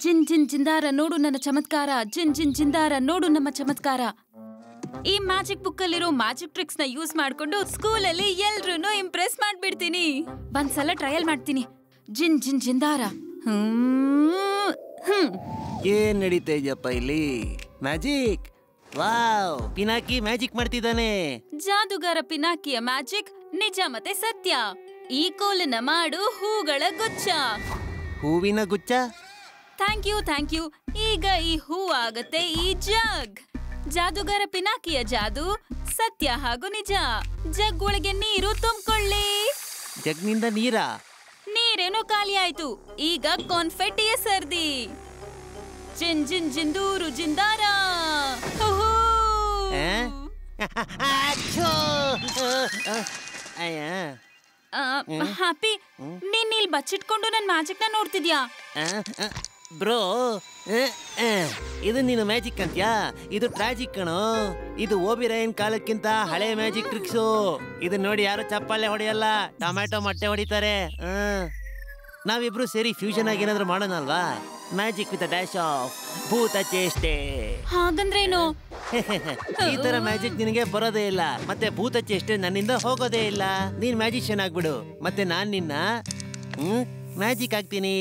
ಜಿನ್ ಜಿನ್ ಜಿಂದಾರ ನೋಡು ನನ್ನ ಚಮತ್ಕಾರ, ಜಿನ್ ಜಿನ್ ಜಿಂದಾರ ನೋಡು ನಮ್ಮ ಚಮತ್ಕಾರ. ಈ ಮ್ಯಾಜಿಕ್ ಬುಕ್ ಅಲ್ಲಿರೋ ಮ್ಯಾಜಿಕ್ ಟ್ರಿಕ್ಸ್ ನ ಯೂಸ್ ಮಾಡ್ಕೊಂಡು ಸ್ಕೂಲಲ್ಲಿ ಎಲ್ರೂನು ಇಂಪ್ರೆಸ್ ಮಾಡ್ಬಿಡ್ತೀನಿ. ಒಂದ್ಸಲ ಟ್ರಯಲ್ ಮಾಡ್ತೀನಿ. ಜಿನ್ ಜಿನ್ ಜಿಂದಾರ. ಏನ್ ನಡೀತಾ ಇದೆಯಪ್ಪ ಇಲ್ಲಿ? ಮ್ಯಾಜಿಕ್? ವಾವ್, ಪಿನಾಕಿ ಮ್ಯಾಜಿಕ್ ಮಾಡ್ತಿದ್ದಾನೆ. ಜಾದುಗಾರ ಪಿನಾಕಿಯ ಮ್ಯಾಜಿಕ್ ನಿಜ ಮತ್ತೆ ಸತ್ಯ. ಈ ಕೋಲನ್ನ ಮಾಡು ಹೂಗಳ ಗುಚ್ಛ. ಹೂವಿನ ಗುಚ್ಛ? Thank you. ಈಗ ಈ ಹೂ ಆಗತ್ತೆ ಈ ಜಗ್. ಜಾದುಗಾರ ಪಿನಾಕಿಯ ಜಾದು ಸತ್ಯ ಹಾಗೂ ನಿಜ. ಜಗ್ ಒಳಗೆ ನೀರು ತುಂಬಿಕೊಳ್ಳಿ. ಜಗ್ನಿಂದ ನೀರಾ? ನೀರೇನು ಖಾಲಿ ಆಯ್ತು. ಈಗ ಕಾನ್ಫೆಟ್ಟಿಯ ಸರ್ದಿ. ಜಿನ್ ಜಿನ್ ಜಿಂದೂರು ಜಿಂದಾರ. ಹ್ಯಾಪಿ, ನೀನ್ ಇಲ್ಲಿ ಬಚ್ಚಿಟ್ಕೊಂಡು ನನ್ ಮ್ಯಾಜಿಕ್ ನ ನೋಡ್ತಿದ್ಯಾ? ಬ್ರೋ, ಇದು ನೀನು ಮ್ಯಾಜಿಕ್ ಅಂತ್ಯಾ? ಇದು ಟ್ರಾಜಿಕ್ ಕಣೋ. ಇದು ಓಬಿರೈನ್ ಕಾಲಕ್ಕಿಂತ ಹಳೆ ಮ್ಯಾಜಿಕ್ ಟ್ರಿಕ್ಸು. ಇದನ್ನ ನೋಡಿ ಯಾರು ಚಪ್ಪಾಳೆ ಹೊಡೆಯಲ್ಲ, ಟೊಮ್ಯಾಟೊ ಮೊಟ್ಟೆ ಹೊಡಿತಾರೆ. ನಾವಿಬ್ರು ಸೇರಿ ಫ್ಯೂಷನ್ ಆಗಿ ಏನಾದ್ರು ಮಾಡೋಣ ಅಲ್ವಾ? ಮ್ಯಾಜಿಕ್ ವಿತ್ ಡ್ಯಾಶ್ ಆಫ್ ಭೂತ ಚೇಷ್ಟೆ. ಹಾಗಂದ್ರೇನು? ಈ ತರ ಮ್ಯಾಜಿಕ್ ನಿನಗೆ ಬರೋದೇ ಇಲ್ಲ, ಮತ್ತೆ ಭೂತ ಚೇಷ್ಟೆ ನನ್ನಿಂದ ಹೋಗೋದೇ ಇಲ್ಲ. ನೀನ್ ಮ್ಯಾಜಿಷಿಯನ್ ಆಗ್ಬಿಡು, ಮತ್ತೆ ನಾನ್ ನಿನ್ನ ಮ್ಯಾಜಿಕ್ ಆಗ್ತೀನಿ.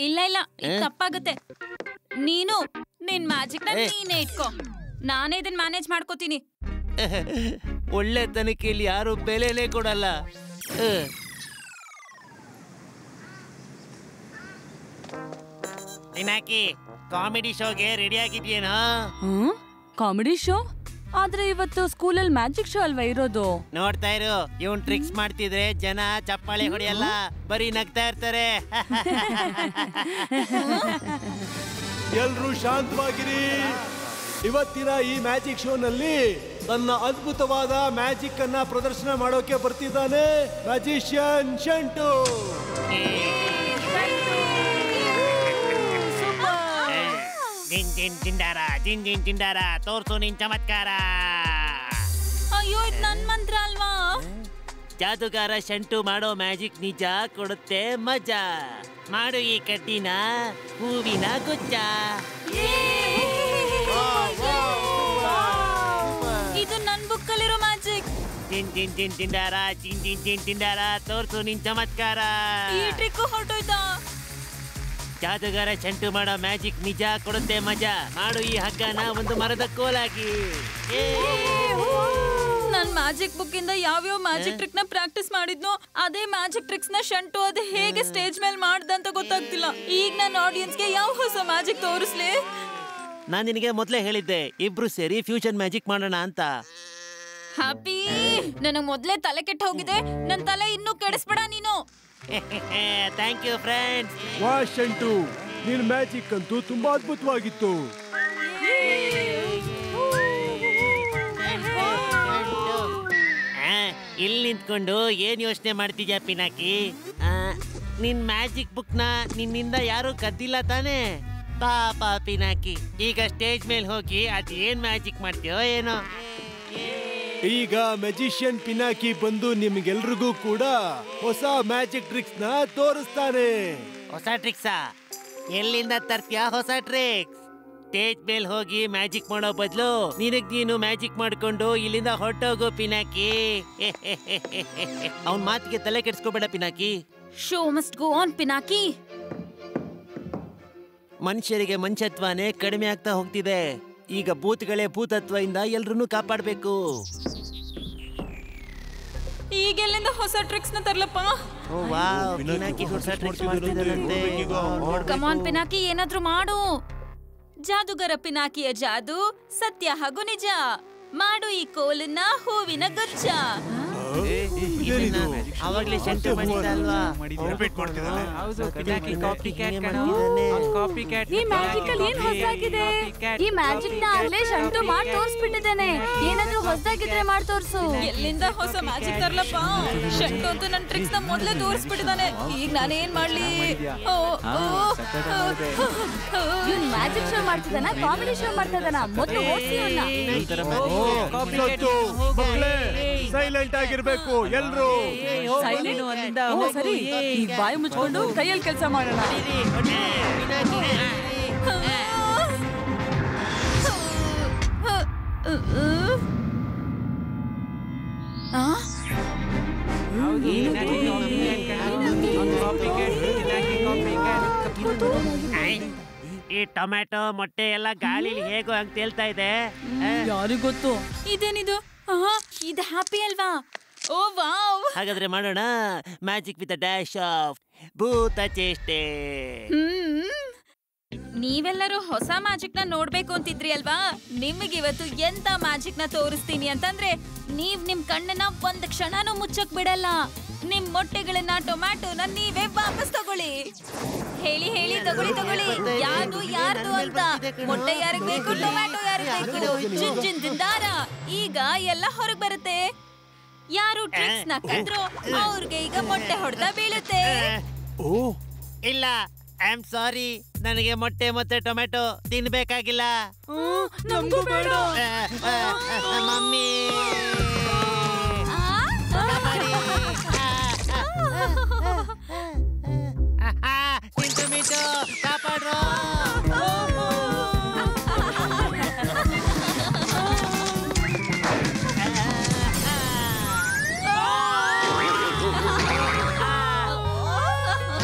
ಇಲ್ಲ, ತಪ್ಪಾಗುತ್ತೆ. ನೀನು ನಿನ್ ಮ್ಯಾಜಿಕ್ ನ ನೀನೇ ಇಟ್ಕೋ, ನಾನೇ ಇದನ್ನ ಮ್ಯಾನೇಜ್ ಮಾಡ್ಕೋತೀನಿ. ಒಳ್ಳೆ ತನಿಖೆಯಲ್ಲಿ ಯಾರು ಬೆಲೆನೇ ಕೊಡಲ್ಲ. ಪಿನಾಕಿ, ಕಾಮಿಡಿ ಶೋಗೆ ರೆಡಿ ಆಗಿದ್ಯೇನೋ? Comedy show? ಆದ್ರೆ ಇವತ್ತು ಸ್ಕೂಲಲ್ಲಿ ಮ್ಯಾಜಿಕ್ ಶೋ ಅಲ್ವಾ ಇರೋದು? ನೋಡ್ತಾ ಇರು, ಇವನ್ ಟ್ರಿಕ್ಸ್ ಮಾಡ್ತಿದ್ರೆ ಜನ ಚಪ್ಪಾಳೆ ಹೊಡೆಯಲ್ಲ, ಬರೀ ನಗ್ತಾ ಇರ್ತಾರೆ. ಎಲ್ರೂ ಶಾಂತವಾಗಿರಿ. ಇವತ್ತಿನ ಈ ಮ್ಯಾಜಿಕ್ ಶೋನಲ್ಲಿ ತನ್ನ ಅದ್ಭುತವಾದ ಮ್ಯಾಜಿಕ್ ಅನ್ನ ಪ್ರದರ್ಶನ ಮಾಡೋಕೆ ಬರ್ತಿದ್ದಾನೆ ಮ್ಯಾಜಿಷಿಯನ್ ಶಂಟು. ಜಿನ್ ಜಿನ್ ಜಿಂದಾರ, ಜಿನ್ ಜಿನ್ ಜಿಂದಾರ, ತೋರ್ಸು ನಿನ್ ಚಮತ್ಕಾರ. ಅಯ್ಯೋ, ಇದು ನನ್ ಮಂತ್ರ ಅಲ್ವಾ? ಜಾದುಗಾರ ಶಂಟು ಮಾಡೋ ಮ್ಯಾಜಿಕ್ ನಿಜ ಕೊಡುತ್ತೆ ಮಜಾ. ಮಾಡು ಈ ಕಡ್ಡಿನ ಹೂವಿನ ಗುಚ್ಛ. ಇದು ನನ್ ಬುಕ್ ಅಲ್ಲಿರೋ ಮ್ಯಾಜಿಕ್. ಜಿನ್ ಜಿನ್ ಜಿನ್ ಜಿಂದಾರ, ಜಿನ್ ಜಿನ್ ಜಿನ್ ಜಿಂದಾರ, ತೋರ್ಸು ನಿನ್ ಚಮತ್ಕಾರ. ಈ ಟ್ರಿಕ್ ಹೊರಟೋಯ್ತಾ? ಜಾದುಗಾರ ಶಂಟು ಮಾಡೋ ಮ್ಯಾಜಿಕ್ ನಿಜ ಕೊಡುತ್ತೆ ಮಜಾ. ಮಾಡು ಈ ಹಗ್ಗನ ಒಂದು ಮರದ ಕೋಲಾಗಿ. ನನ್ ಮ್ಯಾಜಿಕ್ ಬುಕ್ ಇಂದ ಯಾವ್ಯಾವ ಮ್ಯಾಜಿಕ್ ಟ್ರಿಕ್ ನ ಪ್ರಾಕ್ಟೀಸ್ ಮಾಡಿದ್ನೋ ಅದೇ ಮ್ಯಾಜಿಕ್ ಟ್ರಿಕ್ಸ್ ನ ಶಂಟು ಅದು ಹೇಗೆ ಸ್ಟೇಜ್ ಮೇಲೆ ಮಾಡ್ದಂತ ಗೊತ್ತಾಗ್ತಿಲ್ಲ. ಈಗ ನನ್ನ ಆಡಿಯನ್ಸ್ ಗೆ ಯಾವ ಹೊಸ ಮ್ಯಾಜಿಕ್ ತೋರಿಸ್ಲಿ? ನಾನ್ ನಿನಗೆ ಮೊದ್ಲೇ ಹೇಳಿದ್ದೆ, ಇಬ್ರು ಸೇರಿ ಫ್ಯೂಷನ್ ಮ್ಯಾಜಿಕ್ ಮಾಡೋಣ ಅಂತ. ಹ್ಯಾಪಿ, ನನಗ್ ಮೊದ್ಲೇ ತಲೆ ಕೆಟ್ಟ ಹೋಗಿದೆ. ನನ್ ತಲೆ ಇನ್ನೂ ಕೆಡಿಸ್ಬೇಡ ನೀನು. Thank you friends. ವಾ ಶಂಟು, ನಿನ್ ಮ್ಯಾಜಿಕ್ ಅಂತೂ ತುಂಬಾ ಅದ್ಭುತವಾಗಿತ್ತು. ಇಲ್ಲಿ ನಿಂತ್ಕೊಂಡು ಏನ್ ಯೋಚನೆ ಮಾಡ್ತಿದ್ಯಾ ಪಿನಾಕಿ? ನಿನ್ ಮ್ಯಾಜಿಕ್ ಬುಕ್ ನ ನಿನ್ನಿಂದ ಯಾರು ಕದ್ದಿಲ್ಲ ತಾನೇ? ಪಾಪ ಪಿನಾಕಿ, ಈಗ ಸ್ಟೇಜ್ ಮೇಲೆ ಹೋಗಿ ಅದೇನ್ ಮ್ಯಾಜಿಕ್ ಮಾಡ್ತೀಯೋ ಏನೋ. ಈಗ ಮ್ಯಾಜಿಷಿಯನ್ ಪಿನಾಕಿ ಬಂದು ನಿಮ್ಗೆಲ್ರಿಗೂ ಕೂಡ ಹೊಸ ಮ್ಯಾಜಿಕ್ ಟ್ರಿಕ್ಸ್ ನ ತೋರಿಸ್ತಾನೆ. ಹೊಸ ಟ್ರಿಕ್ಸಾ? ಎಲ್ಲಿಂದ ತರ್ತೀಯಾ ಹೊಸ ಟ್ರಿಕ್ಸ್? ಸ್ಟೇಜ್ ಮೇಲೆ ಹೋಗಿ ಮ್ಯಾಜಿಕ್ ಮಾಡೋ ಬದಲು ನಿನಗ್ ನೀನು ಮ್ಯಾಜಿಕ್ ಮಾಡ್ಕೊಂಡು ಇಲ್ಲಿಂದ ಹೊರಟೋಗು ಪಿನಾಕಿ. ಅವನ್ ಮಾತಿಗೆ ತಲೆ ಕೆಡ್ಸ್ಕೋಬೇಡ Pinaki. Show must go on Pinaki. ಮನುಷ್ಯರಿಗೆ ಮನುಷ್ಯತ್ವನೇ ಕಡಿಮೆ ಆಗ್ತಾ ಹೋಗ್ತಿದೆ. ಈಗ ಭೂತಗಳೇ ಭೂತತ್ವದಿಂದ ಎಲ್ರನ್ನೂ ಕಾಪಾಡಬೇಕು. ಈಗೆಲ್ಲಿಂದ ಹೊಸ ಟ್ರಿಕ್ಸ್ ನ ತರ್ಲಪ್ಪ? ಪಿನಾಕಿ ಹೊಸ ಟ್ರಿಕ್ಸ್ ಮಾಡ್ತಿದ್ದಾನಂತೆ. ಕಮ್ ಆನ್ ಪಿನಾಕಿ, ಏನಾದ್ರೂ ಮಾಡು. ಜಾದುಗರ ಪಿನಾಕಿಯ ಜಾದು ಸತ್ಯ ಹಾಗೂ ನಿಜ. ಮಾಡು ಈ ಕೋಲನ್ನ ಹೂವಿನ ಗುಚ್ಛ. ಅವಾಗ್ಲೇ ಶಂಟು ಮಾಡಿದ ಅಲ್ವಾ? ಈ ಮ್ಯಾಜಿಕ್ ಅಲ್ಲಿ ಏನ್ ಹೊಸದಾಗಿದೆ? ಈ ಮ್ಯಾಜಿಕ್ ನ ಅಲ್ಲೇ ಶಂಟು ಮಾಡಿ ತೋರಿಸ್ಬಿಟ್ಟಿದ್ದಾನೆ. ಏನಾದ್ರೂ ಹೊಸದಾಗಿದ್ರೆ ಮಾಡಿ ತೋರ್ಸು. ಎಲ್ಲಿಂದ ಹೊಸ ಮ್ಯಾಜಿಕ್ ತರ್ಲಪ್ಪ? ಶಂಟು ಅಂತೂ ನನ್ನ ಟ್ರಿಕ್ಸ್ ನ ಮೊದ್ಲೇ ತೋರಿಸ್ಬಿಟ್ಟಿದ್ದಾನೆ. ಈಗ ನಾನೇನ್ ಮಾಡ್ಲಿ? ಇವ್ನ್ ಮ್ಯಾಜಿಕ್ ಶೋ ಮಾಡ್ತಿದ್ದಾನ, ಕಾಮಿಡಿ ಶೋ ಮಾಡ್ತಿದ್ದಾನ? ಮೊದ್ಲು ಓಡಿಸಿ ಸೈಲೆಂಟ್ ಆಗಿರ್ಬೇಕು ಎಲ್ರು. ಸರಿ, ಬಾಯಿ ಮುಚ್ಕೊಂಡು ಕೈಯಲ್ಲಿ ಕೆಲಸ ಮಾಡೋಣ. ಈ ಟೊಮ್ಯಾಟೊ ಮೊಟ್ಟೆ ಎಲ್ಲ ಗಾಳಿಲಿ ಹೇಗೋ ಹಂಗ್ ತೇಲ್ತಾ ಇದೆ. ಯಾರಿಗೊತ್ತು ಇದೇನಿದು? ಇದು ಹ್ಯಾಪಿ ಅಲ್ವಾ? ಓ ವಾವ್! ಹಾಗಾದ್ರೆ ಮಾಡೋಣ ಮ್ಯಾಜಿಕ್ ವಿತ್ ಡ್ಯಾಶ್ ಆಫ್ ಭೂತ ಚೇಷ್ಟೆ. ನೀವೆಲ್ಲರೂ ಹೊಸ ಮ್ಯಾಜಿಕ್ ನ ನೋಡ್ಬೇಕು ಅಂತಿದ್ರಿ ಅಲ್ವಾ? ನಿಮಗಿವತ್ತು ಎಂತ ಮ್ಯಾಜಿಕ್ ನ ತೋರಿಸ್ತೀನಿ ಅಂತಂದ್ರೆ ನಿಮ್ ಕಣ್ಣನ್ನ ಒಂದ್ ಕ್ಷಣನೂ ಮುಚ್ಚಕ್ ಬಿಡಲ್ಲ. ನಿಮ್ ಮೊಟ್ಟೆಗಳನ್ನ ಟೊಮ್ಯಾಟೋನ ನೀವೇ ವಾಪಸ್ ತಗೊಳ್ಳಿ. ಹೇಳಿ ಹೇಳಿ ತಗೊಳ್ಳಿ ಯಾರ್ದು ಅಂತ. ಮೊಟ್ಟೆ ಯಾರಿಗ್ ಬೇಕು, ಟೊಮ್ಯಾಟೊ ಯಾರಿಗ್ ಬೇಕು? ಜಿಂದಾರ. ಈಗ ಎಲ್ಲ ಹೊರಗ್ ಬರುತ್ತೆ. ಯಾರು ಟ್ರಿಕ್ಸ್ ನ ಕದ್ರು ಅವ್ರಿಗೆ ಈಗ ಮೊಟ್ಟೆ ಹೊಡೆದ ಬೀಳುತ್ತೆ. ಇಲ್ಲ, ಐ ಆಮ್ ಸಾರಿ, ನನಗೆ ಮೊಟ್ಟೆ ಮತ್ತೆ ಟೊಮ್ಯಾಟೊ ತಿನ್ಬೇಕಾಗಿಲ್ಲ. ಮಮ್ಮಿ ಟೊಮೆಟೊ ಕಾಪಾಡ್ರೋ.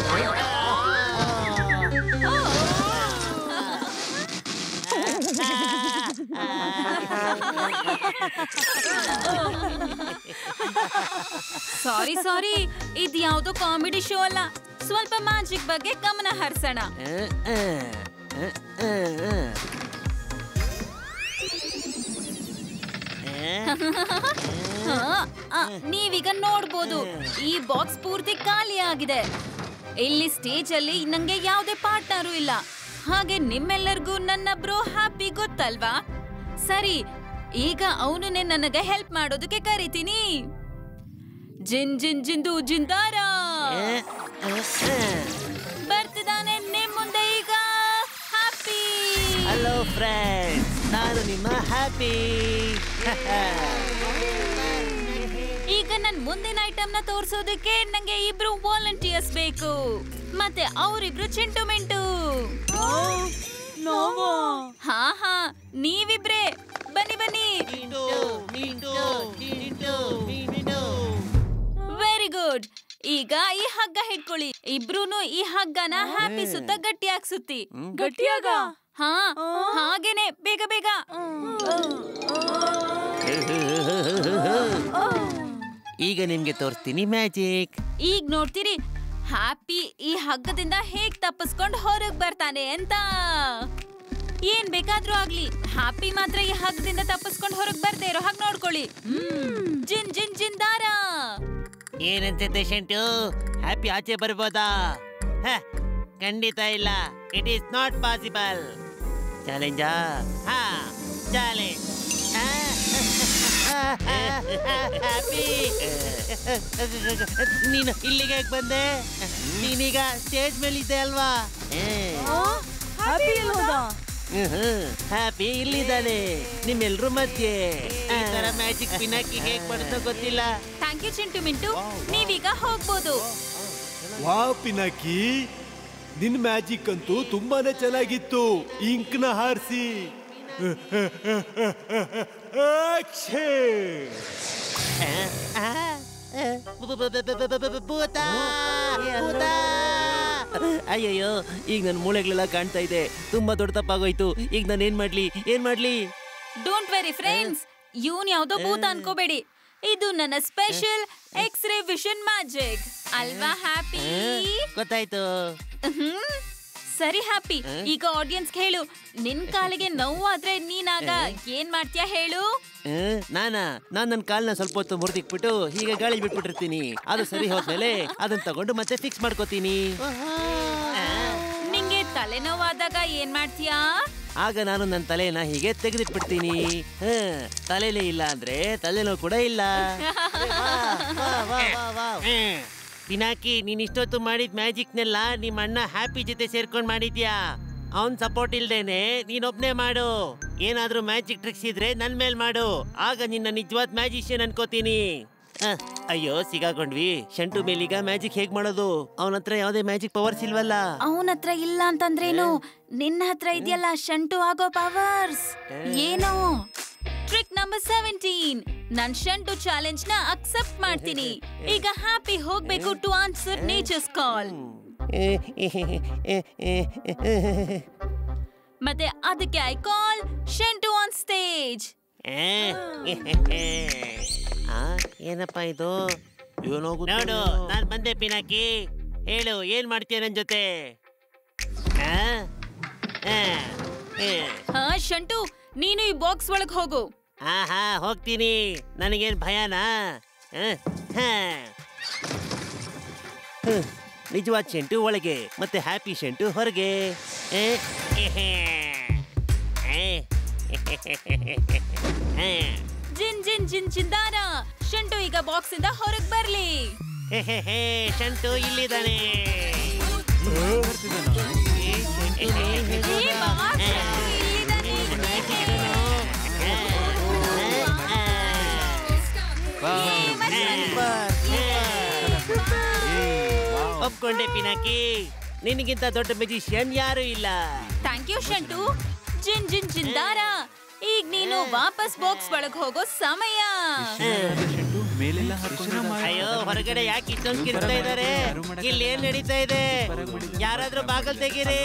ಸಾರಿ, ಇದು ಯಾವ್ದೋ ಕಾಮಿಡಿ ಶೋ ಅಲ್ಲ. ಸ್ವಲ್ಪ ಮ್ಯಾಜಿಕ್ ಬಗ್ಗೆ ಗಮನ ಹರಿಸೋಣ. ನೀವೀಗ ನೋಡ್ಬೋದು, ಈ ಬಾಕ್ಸ್ ಪೂರ್ತಿ ಖಾಲಿ ಆಗಿದೆ. ಇಲ್ಲಿ ಸ್ಟೇಜ್ ಅಲ್ಲಿ ನಂಗೆ ಯಾವುದೇ ಪಾರ್ಟ್ನರು ಇಲ್ಲ. ಹಾಗೆ ನಿಮ್ಮೆಲ್ಲರಿಗೂ ನನ್ನ ಬ್ರೋ ಹ್ಯಾಪಿ ಗೊತ್ತಲ್ವಾ? ಸರಿ, ಈಗ ಅವನನ್ನೇ ನನಗೆ ಹೆಲ್ಪ್ ಮಾಡೋದಕ್ಕೆ ಕರಿತೀನಿ. ಜಿಂದಾರ ಬರ್ತಿದ್ದಾನೆ ನಿಮ್ ಮುಂದೆ ಈಗ ಹ್ಯಾಪಿ. ಹಲೋ ಫ್ರೆಂಡ್ಸ್, ನಾನು ನಿಮ್ಮ ಹ್ಯಾಪಿ. ಈಗ ನನ್ ಮುಂದಿನ ಐಟಮ್ ನ ತೋರ್ಸೋದಕ್ಕೆ ನಂಗೆ ಇಬ್ರು ವಾಲಂಟಿಯರ್ಸ್ ಬೇಕು. ಮತ್ತೆ ಅವರಿಬ್ರು ಚಿಂಟು ಮಿಂಟು. ಹಾ ನೀವಿಬ್ರೇ ಬನ್ನಿ. Very good. ಈಗ ಈ ಹಗ್ಗ ಹಿಡ್ಕೊಳ್ಳಿ. ಇಬ್ರೂನು ಈ ಹಗ್ಗನ ಹ್ಯಾಪಿ ಸುತ್ತ ಗಟ್ಟಿಯಾಗಿ ಸುತ್ತಿ. ಗಟ್ಟಿಯಾಗ? ಹಾ, ಹಾಗೇನೆ, ಬೇಗ. ಈಗ ನಿಮ್ಗೆ ತೋರಿಸ್ತೀನಿ ಮ್ಯಾಜಿಕ್. ಈಗ ನೋಡ್ತೀರಿ ಹ್ಯಾಪಿ ಈ ಹಗ್ಗದಿಂದ ಹೇಗ್ ತಪ್ಪಿಸ್ಕೊಂಡು ಹೊರಗ್ ಬರ್ತಾನೆ ಅಂತ. ಏನ್ ಬೇಕಾದ್ರೂ ಆಗ್ಲಿ, ಹ್ಯಾಪಿ ಮಾತ್ರ ಈ ಹಗ್ಗದಿಂದ ತಪ್ಪಿಸ್ಕೊಂಡು ಹೊರಗ್ ಬರ್ದೇ ಇರೋ ಹಾಗೆ ನೋಡ್ಕೊಳ್ಳಿ. ಜಿಂದಾರ. ಏನಂತಿದ್ದೆ ಶಂಟು? ಹ್ಯಾಪಿ ಆಚೆ ಬರ್ಬೋದಾ? ಖಂಡಿತ ಇಲ್ಲ. It is not possible. ಚಾಲೆಂಜಾ? ಹಾ, ಚಾಲೆಂಜ್. ಹ್ಯಾಪಿ, ನೀನು ಇಲ್ಲಿಗೆ ಬಂದೆ? ನೀನೀಗ ಸ್ಟೇಜ್ ಮೇಲೆ ಇದ್ದೆ ಅಲ್ವಾ? ಹ್ಯಾಪಿ ಇಲ್ಲಿದ್ದಾನೆ ನಿಮ್ಮೆಲ್ರೂ ಮಧ್ಯೆ. ಈ ತರ ಮ್ಯಾಜಿಕ್ ಪಿನಾಕಿ ಹೇಗ್ ಮಾಡುತ್ತೋ ಗೊತ್ತಿಲ್ಲ. ಥ್ಯಾಂಕ್ ಯು ಚಿಂಟು ಮಿಂಟು, ನೀವೀಗ ಹೋಗ್ಬೋದು. ವಾ ಪಿನಾಕಿ, ನಿನ್ ಮ್ಯಾಜಿಕ್ ಅಂತೂ ತುಂಬಾನೇ ಚೆನ್ನಾಗಿತ್ತು. ಇಂಕ್ ನ ಹಾರಿಸಿ. ಅಯ್ಯಯ್ಯೋ, ಈಗ ನನ್ನ ಮೂಳೆಗಳೆಲ್ಲ ಕಾಣ್ತಾ ಇದೆ. ತುಂಬಾ ದೊಡ್ಡ ತಪ್ಪಾಗೋಯ್ತು. ಈಗ ನಾನು ಏನ್ ಮಾಡ್ಲಿ? ಡೋಂಟ್ ವೆರಿ ಫ್ರೆಂಡ್ಸ್, ಇವನ್ ಯಾವ್ದೋ ಭೂತ ಅನ್ಕೋಬೇಡಿ. ಇದು ನನ್ನ ಸ್ಪೆಷಲ್ ಎಕ್ಸ್ರೇ ವಿಷನ್ ಮ್ಯಾಜಿಕ್ ಅಲ್ವಾ ಹ್ಯಾಪಿ? ಗೊತ್ತಾಯ್ತು. ಸರಿ ಹ್ಯಾಪಿ, ಈಗ ಆಡಿಯನ್ಸ್ ಹೇಳು, ನಿನ್ ಕಾಲಿಗೆ ನೋವಾದ್ರೆ ನೀನಾಗ ಏನ್ ಮಾಡ್ತೀಯಾ ಹೇಳು? ನಾನ್ ನನ್ನ ಕಾಲ್ನ ಸ್ವಲ್ಪ ಹೊತ್ತು ಮುರಿದಿಕ್ಬಿಟ್ಟು ಹೀಗೆ ಗಾಳಿ ಬಿಟ್ಬಿಟ್ಟಿರ್ತೀನಿ. ಅದು ಸರಿ ಹೋದ್ಮೇಲೆ ಅದನ್ನ ತಗೊಂಡು ಮತ್ತೆ ಫಿಕ್ಸ್ ಮಾಡ್ಕೋತೀನಿ. ನಿಂಗೆ ತಲೆನೋವಾದಾಗ ಏನ್ ಮಾಡ್ತೀಯಾ? ಆಗ ನಾನು ನನ್ನ ತಲೆನ ಹೀಗೆ ತೆಗೆದಿಟ್ಬಿಡ್ತೀನಿ. ತಲೆನೇ ಇಲ್ಲ ಅಂದ್ರೆ ತಲೆನೋವು ಕೂಡ ಇಲ್ಲ. ಪಿನಾಕಿ, ನೀನ್ ಇಷ್ಟೊತ್ತು ಮಾಡಿದ ಮ್ಯಾಜಿಕ್ನೆಲ್ಲ ನಿಮ್ಮ ಅಣ್ಣ ಹ್ಯಾಪಿ ಜೊತೆ ಸೇರ್ಕೊಂಡ್ ಮಾಡಿದ್ಯಾ. ಅವನ್ ಸಪೋರ್ಟ್ ಇಲ್ದೇನೆ ನೀನೊಬ್ನೇ ಮಾಡು. ಏನಾದ್ರೂ ಮ್ಯಾಜಿಕ್ ಟ್ರಿಕ್ಸ್ ಇದ್ರೆ ನನ್ ಮೇಲ್ ಮಾಡು. ಆಗ ನಿನ್ನ ನಿಜವಾದ ಮ್ಯಾಜಿಷಿಯನ್ ಅನ್ಕೋತೀನಿ. ಅಯ್ಯೋ, ಸಿಗಾಕೊಂಡ್ವಿ. ಶಂಟು ಮೇಲೀಗ ಮ್ಯಾಜಿಕ್ ಹೇಗ್ ಮಾಡೋದು? ಅವನ ಹತ್ರ ಯಾವ್ದೇ ಮ್ಯಾಜಿಕ್ ಪವರ್ಸ್ ಇಲ್ವಲ್ಲ. ಅವನ ಹತ್ರ ಇಲ್ಲ ಅಂತಂದ್ರೇನು? ನಿನ್ನ ಹತ್ರ ಇದೆಯಲ್ಲ ಶಂಟು ಆಗೋ ಪವರ್ಸ್. ಏನು ಟ್ರಿಕ್ ನಂಬರ್ 17 ನಾನ್ ಶಂಟು ಚಾಲೆಂಜ್ ನ ಅಕ್ಸೆಪ್ಟ್ ಮಾಡ್ತೀನಿ. ಈಗ ಹ್ಯಾಪಿ ಹೋಗ್ಬೇಕು ಟು ಆನ್ಸರ್ ನೇಚರ್ಸ್ ಕಾಲ್. ಮತ್ತೆ ಅದಕ್ಕೆ ಐ ಕಾಲ್ ಶಂಟು ಆನ್ ಸ್ಟೇಜ್. ಏನಪ್ಪ ಇದು? ನೋಡು, ನಾನ್ ಬಂದೆ ಪಿನಾಕಿ. ಹೇಳು, ಏನ್ ಮಾಡ್ತೀಯ ನನ್ ಜೊತೆ? ಹಾ ಶಂಟು, ನೀನು ಈ ಬಾಕ್ಸ್ ಒಳಗ್ ಹೋಗು. ಹಾ ಹೋಗ್ತೀನಿ. ನನಗೇನ್ ಭಯನಾ? ನಿಜವಾದ ಶಂಟು ಒಳಗೆ ಮತ್ತೆ ಹ್ಯಾಪಿ ಶಂಟು ಹೊರಗೆ. ಜಿನ್ ಜಿನ್ ಜಿನ್ ಜಿಂದಾರ, ಶಂಟು ಈಗ ಬಾಕ್ಸ್ ಇಂದ ಹೊರಗ್ ಬರ್ಲಿ. ಶಂಟು ಇಲ್ಲಿದ್ದಾನೆ. ಒಪ್ಕೊಂಡೆ ಪಿನಾಕಿ, ನಿನಗಿಂತ ದೊಡ್ಡ ಮ್ಯಾಜಿಷಿಯನ್ ಯಾರು ಇಲ್ಲ. Thank you ಶಂಟು. ಜಿನ್ ಜಿನ್ ಜಿಂದಾರ, ಈಗ ನೀನು ವಾಪಸ್ ಬಾಕ್ಸ್ ಒಳಗ್ ಹೋಗೋ ಸಮಯ. ಅಯ್ಯೋ, ಹೊರಗಡೆ ಯಾಕೆ ಇಷ್ಟೊಂದು ಕಿರ್ತಾ ಇದಾರೆ? ಇಲ್ಲಿ ಏನ್ ನಡೀತಾ ಇದೆ? ಯಾರಾದ್ರೂ ಬಾಗಲ್ ತೆಗೀರಿ.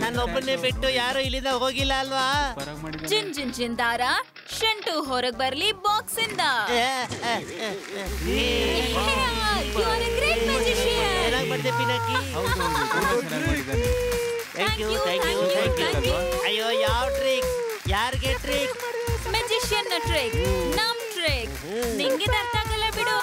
ನನ್ನೊಬ್ಬನ್ನೇ ಬಿಟ್ಟು ಯಾರು ಇಲ್ಲಿಂದ ಹೋಗಿಲ್ಲ ಅಲ್ವಾ? ಜಿನ್ ಜಿನ್ ಜಿಂದಾರ, ಶಂಟು ಹೊರಗ್ ಬರ್ಲಿ ಬಾಕ್ಸ್ ಇಂದ. ಚೆನ್ನಾಗಿ ಮಾಡಿದೆ ಪಿನಾಕಿ. Thank you. ಅಯ್ಯೋ, ಯಾವ ಟ್ರಿಕ್? ಯಾರಿಗೆ ಟ್ರಿಕ್? ಮ್ಯಾಜಿಷಿಯನ್ ಟ್ರಿಕ್, ನಮ್ ಟ್ರಿಕ್. ನಿಂಗೆ ಅರ್ಥ ಆಗಲ್ಲ ಬಿಡು.